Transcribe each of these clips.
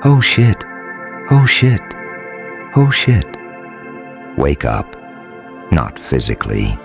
Oh shit. Oh shit. Oh shit. Wake up. Not physically.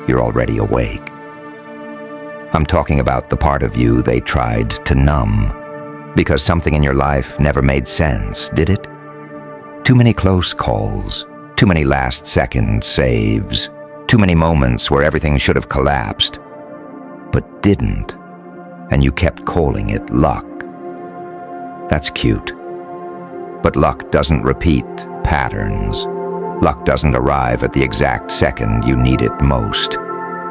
You're already awake. I'm talking about the part of you they tried to numb, because something in your life never made sense, did it? Too many close calls, too many last-second saves, too many moments where everything should have collapsed, but didn't, and you kept calling it luck. That's cute. But luck doesn't repeat patterns. Luck doesn't arrive at the exact second you need it most.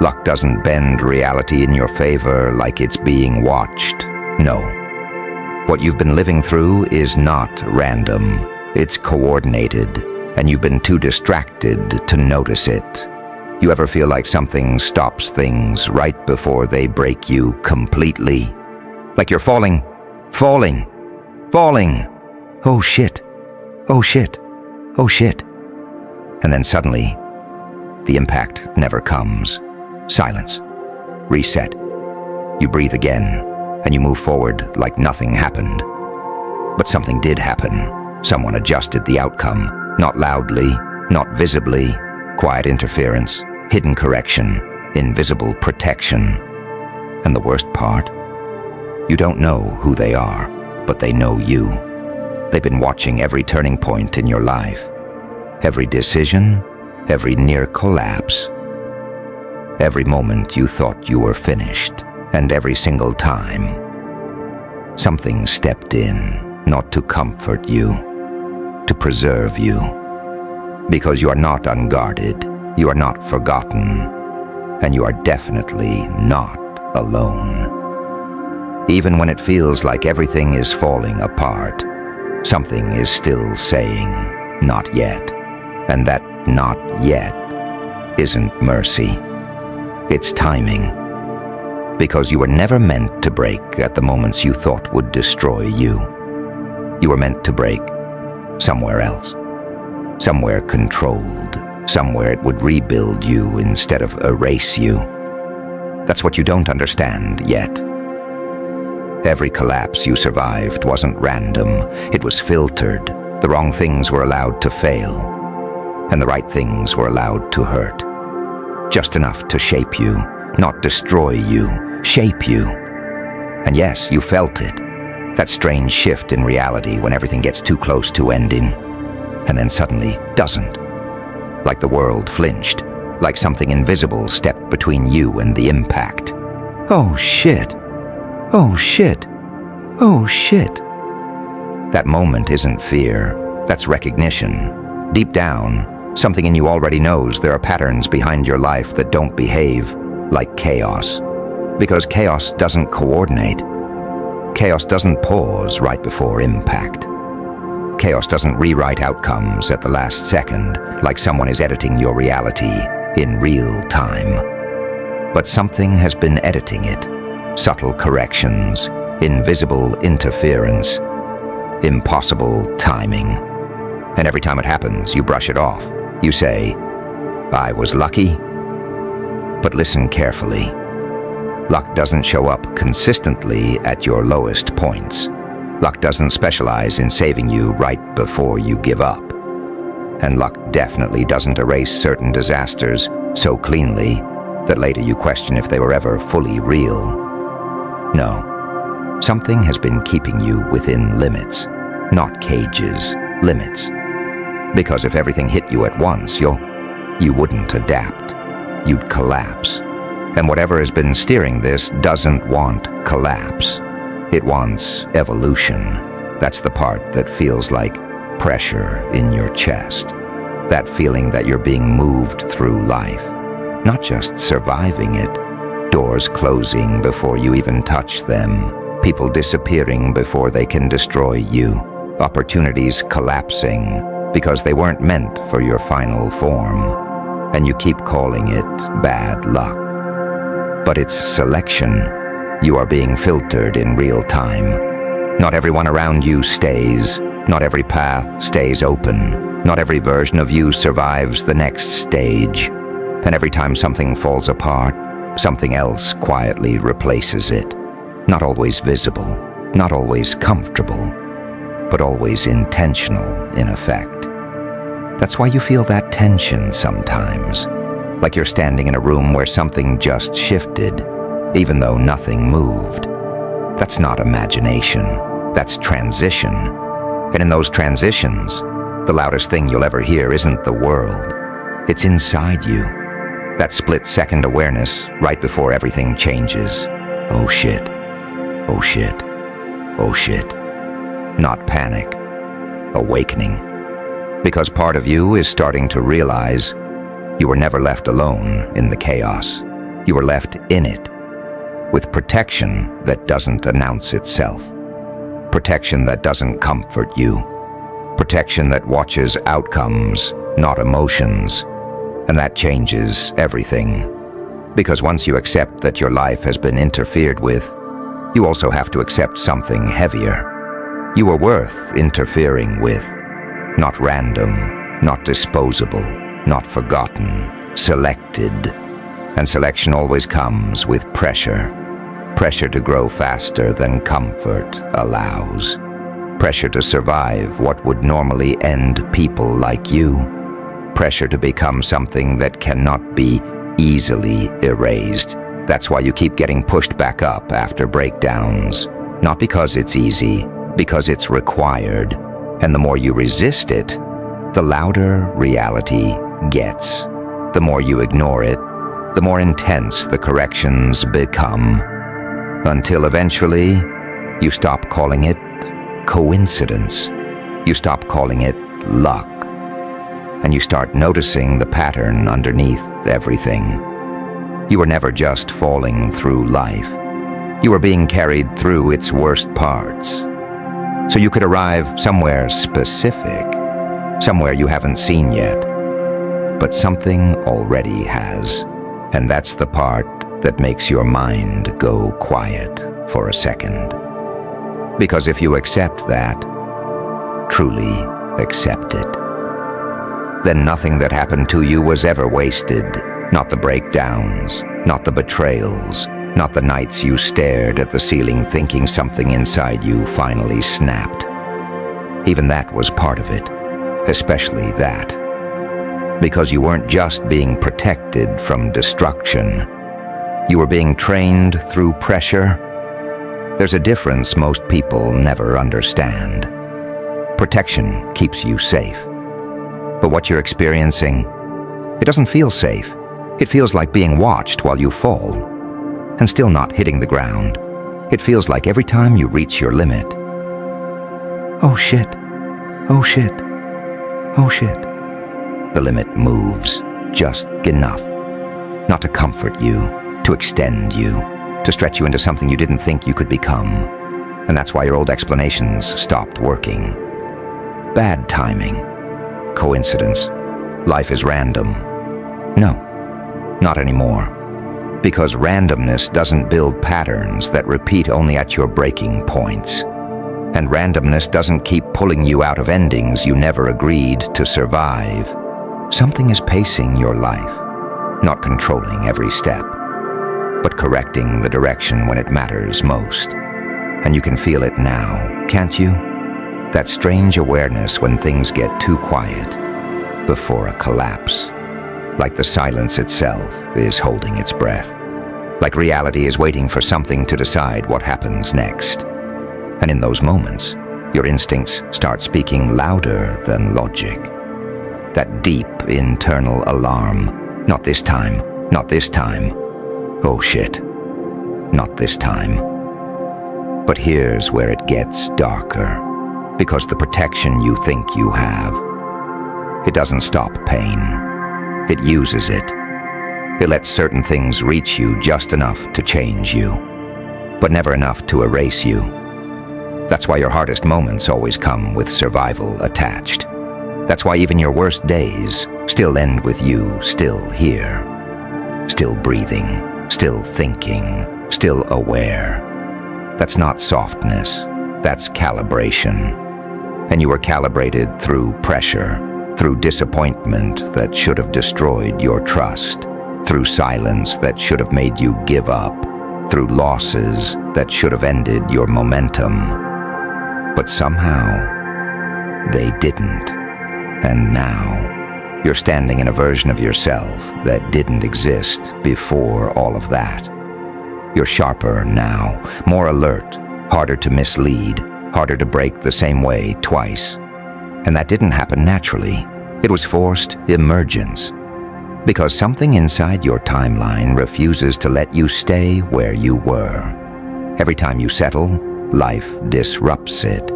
Luck doesn't bend reality in your favor like it's being watched. No. What you've been living through is not random. It's coordinated, and you've been too distracted to notice it. You ever feel like something stops things right before they break you completely? Like you're falling. Oh shit. Oh shit. Oh shit. And then suddenly, the impact never comes. Silence. Reset. You breathe again, and you move forward like nothing happened. But something did happen. Someone adjusted the outcome, not loudly, not visibly. Quiet interference, hidden correction, invisible protection. And the worst part? You don't know who they are, but they know you. They've been watching every turning point in your life. Every decision, every near collapse. Every moment you thought you were finished, and every single time. Something stepped in, not to comfort you, to preserve you. Because you are not unguarded, you are not forgotten, and you are definitely not alone. Even when it feels like everything is falling apart, something is still saying, not yet. And that not yet isn't mercy. It's timing. Because you were never meant to break at the moments you thought would destroy you. You were meant to break somewhere else. Somewhere controlled. Somewhere it would rebuild you instead of erase you. That's what you don't understand yet. Every collapse you survived wasn't random. It was filtered. The wrong things were allowed to fail, and the right things were allowed to hurt. Just enough to shape you, not destroy you, shape you. And yes, you felt it. That strange shift in reality when everything gets too close to ending, and then suddenly doesn't. Like the world flinched, like something invisible stepped between you and the impact. Oh shit. Oh shit. Oh shit. That moment isn't fear, that's recognition. Deep down, something in you already knows there are patterns behind your life that don't behave like chaos. Because chaos doesn't coordinate. Chaos doesn't pause right before impact. Chaos doesn't rewrite outcomes at the last second like someone is editing your reality in real time. But something has been editing it. Subtle corrections, invisible interference, impossible timing. And every time it happens, you brush it off. You say, I was lucky. But listen carefully. Luck doesn't show up consistently at your lowest points. Luck doesn't specialize in saving you right before you give up. And luck definitely doesn't erase certain disasters so cleanly that later you question if they were ever fully real. No, something has been keeping you within limits, not cages, limits. Because if everything hit you at once, you wouldn't adapt. You'd collapse. And whatever has been steering this doesn't want collapse. It wants evolution. That's the part that feels like pressure in your chest. That feeling that you're being moved through life, not just surviving it. Doors closing before you even touch them. People disappearing before they can destroy you. Opportunities collapsing because they weren't meant for your final form. And you keep calling it bad luck. But it's selection. You are being filtered in real time. Not everyone around you stays. Not every path stays open. Not every version of you survives the next stage. And every time something falls apart, something else quietly replaces it. Not always visible, not always comfortable, but always intentional in effect. That's why you feel that tension sometimes, like you're standing in a room where something just shifted, even though nothing moved. That's not imagination, that's transition. And in those transitions, the loudest thing you'll ever hear isn't the world. It's inside you. That split-second awareness right before everything changes. Oh shit. Oh shit. Oh shit. Not panic. Awakening. Because part of you is starting to realize you were never left alone in the chaos. You were left in it, with protection that doesn't announce itself. Protection that doesn't comfort you. Protection that watches outcomes, not emotions. And that changes everything. Because once you accept that your life has been interfered with, you also have to accept something heavier. You are worth interfering with. Not random, not disposable, not forgotten, selected. And selection always comes with pressure. Pressure to grow faster than comfort allows. Pressure to survive what would normally end people like you. Pressure to become something that cannot be easily erased. That's why you keep getting pushed back up after breakdowns. Not because it's easy, because it's required. And the more you resist it, the louder reality gets. The more you ignore it, the more intense the corrections become. Until eventually, you stop calling it coincidence. You stop calling it luck. And you start noticing the pattern underneath everything. You were never just falling through life. You were being carried through its worst parts. So you could arrive somewhere specific, somewhere you haven't seen yet. But something already has. And that's the part that makes your mind go quiet for a second. Because if you accept that, truly accept it, then nothing that happened to you was ever wasted. Not the breakdowns, not the betrayals, not the nights you stared at the ceiling thinking something inside you finally snapped. Even that was part of it, especially that. Because you weren't just being protected from destruction. You were being trained through pressure. There's a difference most people never understand. Protection keeps you safe. But what you're experiencing, it doesn't feel safe. It feels like being watched while you fall, and still not hitting the ground. It feels like every time you reach your limit. Oh shit. Oh shit. Oh shit. The limit moves just enough. Not to comfort you, to extend you, to stretch you into something you didn't think you could become. And that's why your old explanations stopped working. Bad timing. Coincidence. Life is random. No, not anymore. Because randomness doesn't build patterns that repeat only at your breaking points. And randomness doesn't keep pulling you out of endings you never agreed to survive. Something is pacing your life, not controlling every step, but correcting the direction when it matters most. And you can feel it now, can't you? That strange awareness when things get too quiet before a collapse. Like the silence itself is holding its breath. Like reality is waiting for something to decide what happens next. And in those moments, your instincts start speaking louder than logic. That deep internal alarm. Not this time, not this time. Oh shit, not this time. But here's where it gets darker. Because the protection you think you have, it doesn't stop pain. It uses it. It lets certain things reach you just enough to change you, but never enough to erase you. That's why your hardest moments always come with survival attached. That's why even your worst days still end with you still here. Still breathing, still thinking, still aware. That's not softness, that's calibration. And you were calibrated through pressure, through disappointment that should have destroyed your trust, through silence that should have made you give up, through losses that should have ended your momentum. But somehow, they didn't. And now, you're standing in a version of yourself that didn't exist before all of that. You're sharper now, more alert, harder to mislead, harder to break the same way twice. And that didn't happen naturally. It was forced emergence. Because something inside your timeline refuses to let you stay where you were. Every time you settle, life disrupts it.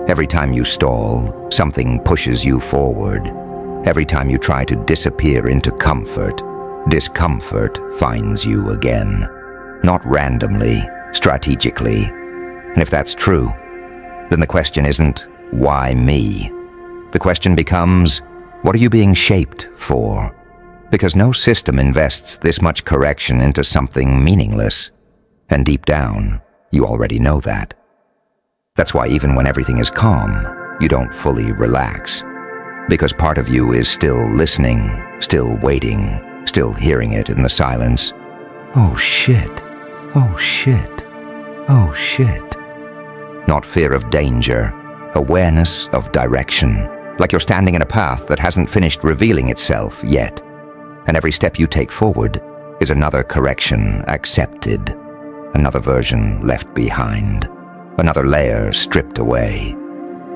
Every time you stall, something pushes you forward. Every time you try to disappear into comfort, discomfort finds you again. Not randomly, strategically. And if that's true, then the question isn't, why me? The question becomes, what are you being shaped for? Because no system invests this much correction into something meaningless. And deep down, you already know that. That's why even when everything is calm, you don't fully relax. Because part of you is still listening, still waiting, still hearing it in the silence. Oh shit, oh shit, oh shit. Not fear of danger, awareness of direction. Like you're standing in a path that hasn't finished revealing itself yet. And every step you take forward is another correction accepted, another version left behind, another layer stripped away,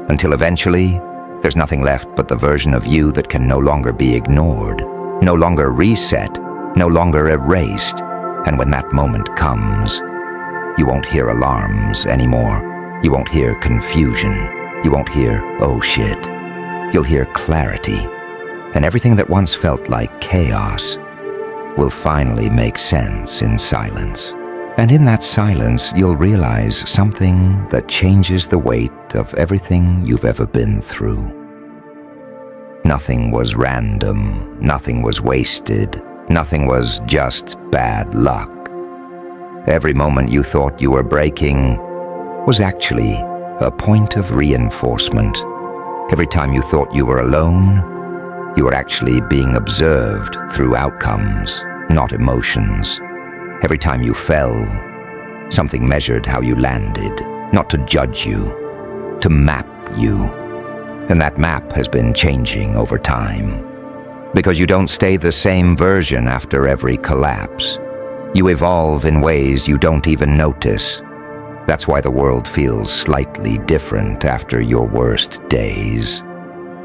until eventually there's nothing left but the version of you that can no longer be ignored, no longer reset, no longer erased. And when that moment comes, you won't hear alarms anymore. You won't hear confusion. You won't hear, oh shit. You'll hear clarity. And everything that once felt like chaos will finally make sense in silence. And in that silence, you'll realize something that changes the weight of everything you've ever been through. Nothing was random, nothing was wasted, nothing was just bad luck. Every moment you thought you were breaking was actually a point of reinforcement. Every time you thought you were alone, you were actually being observed through outcomes, not emotions. Every time you fell, something measured how you landed, not to judge you, to map you. And that map has been changing over time. Because you don't stay the same version after every collapse. You evolve in ways you don't even notice. That's why the world feels slightly different after your worst days.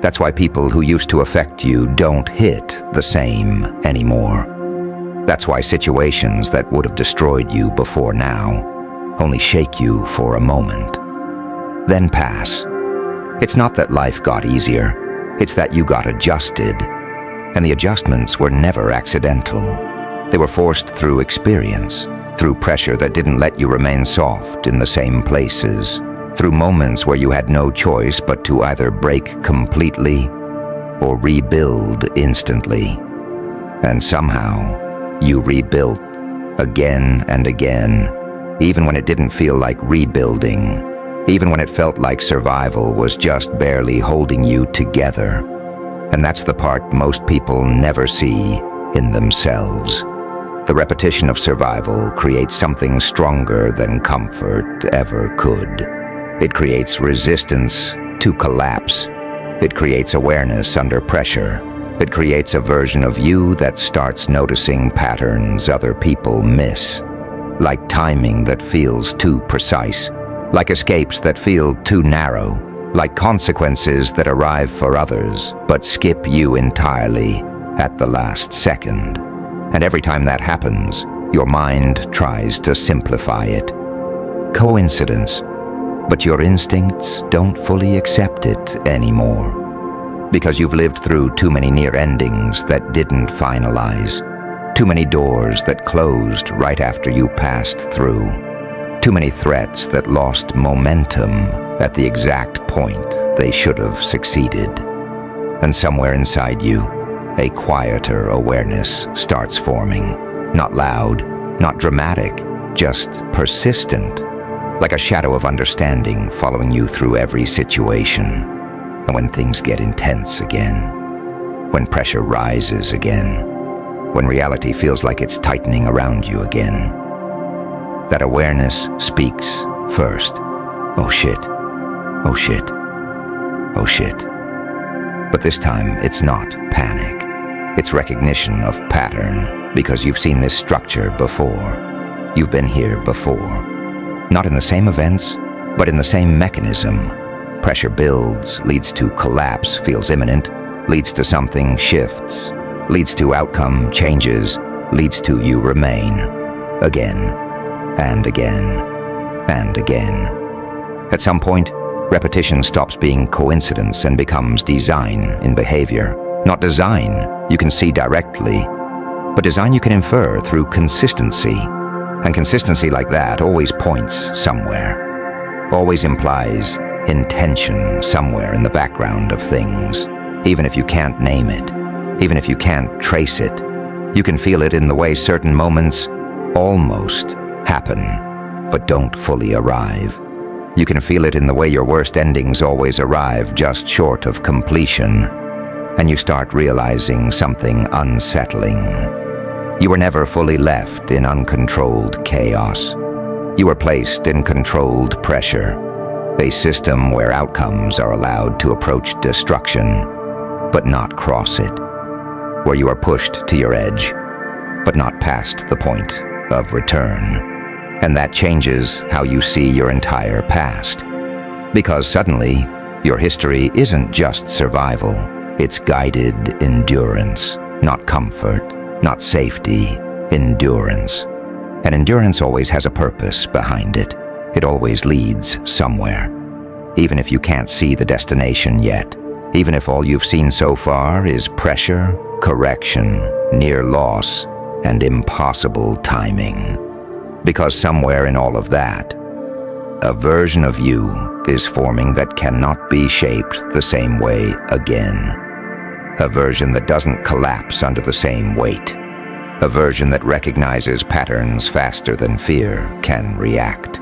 That's why people who used to affect you don't hit the same anymore. That's why situations that would have destroyed you before now only shake you for a moment, then pass. It's not that life got easier, it's that you got adjusted. And the adjustments were never accidental. They were forced through experience, through pressure that didn't let you remain soft in the same places, through moments where you had no choice but to either break completely or rebuild instantly. And somehow, you rebuilt again and again, even when it didn't feel like rebuilding, even when it felt like survival was just barely holding you together. And that's the part most people never see in themselves. The repetition of survival creates something stronger than comfort ever could. It creates resistance to collapse. It creates awareness under pressure. It creates a version of you that starts noticing patterns other people miss. Like timing that feels too precise. Like escapes that feel too narrow. Like consequences that arrive for others, but skip you entirely at the last second. And every time that happens, your mind tries to simplify it. Coincidence, but your instincts don't fully accept it anymore. Because you've lived through too many near endings that didn't finalize. Too many doors that closed right after you passed through. Too many threats that lost momentum at the exact point they should have succeeded. And somewhere inside you, a quieter awareness starts forming. Not loud, not dramatic, just persistent. Like a shadow of understanding following you through every situation. And when things get intense again, when pressure rises again, when reality feels like it's tightening around you again, that awareness speaks first. Oh shit, oh shit. oh shit. But this time, it's not panic. It's recognition of pattern, because you've seen this structure before. You've been here before. Not in the same events, but in the same mechanism. Pressure builds, leads to collapse, feels imminent, leads to something, shifts, leads to outcome, changes, leads to you remain. Again, and again, and again. At some point, repetition stops being coincidence and becomes design in behavior. Not design you can see directly, but design you can infer through consistency. And consistency like that always points somewhere. Always implies intention somewhere in the background of things. Even if you can't name it, even if you can't trace it, you can feel it in the way certain moments almost happen, but don't fully arrive. You can feel it in the way your worst endings always arrive just short of completion, and you start realizing something unsettling. You were never fully left in uncontrolled chaos. You were placed in controlled pressure, a system where outcomes are allowed to approach destruction, but not cross it, where you are pushed to your edge, but not past the point of return. And that changes how you see your entire past. Because suddenly, your history isn't just survival, it's guided endurance, not comfort, not safety, endurance. And endurance always has a purpose behind it. It always leads somewhere. Even if you can't see the destination yet, even if all you've seen so far is pressure, correction, near loss, and impossible timing. Because somewhere in all of that, a version of you is forming that cannot be shaped the same way again. A version that doesn't collapse under the same weight. A version that recognizes patterns faster than fear can react.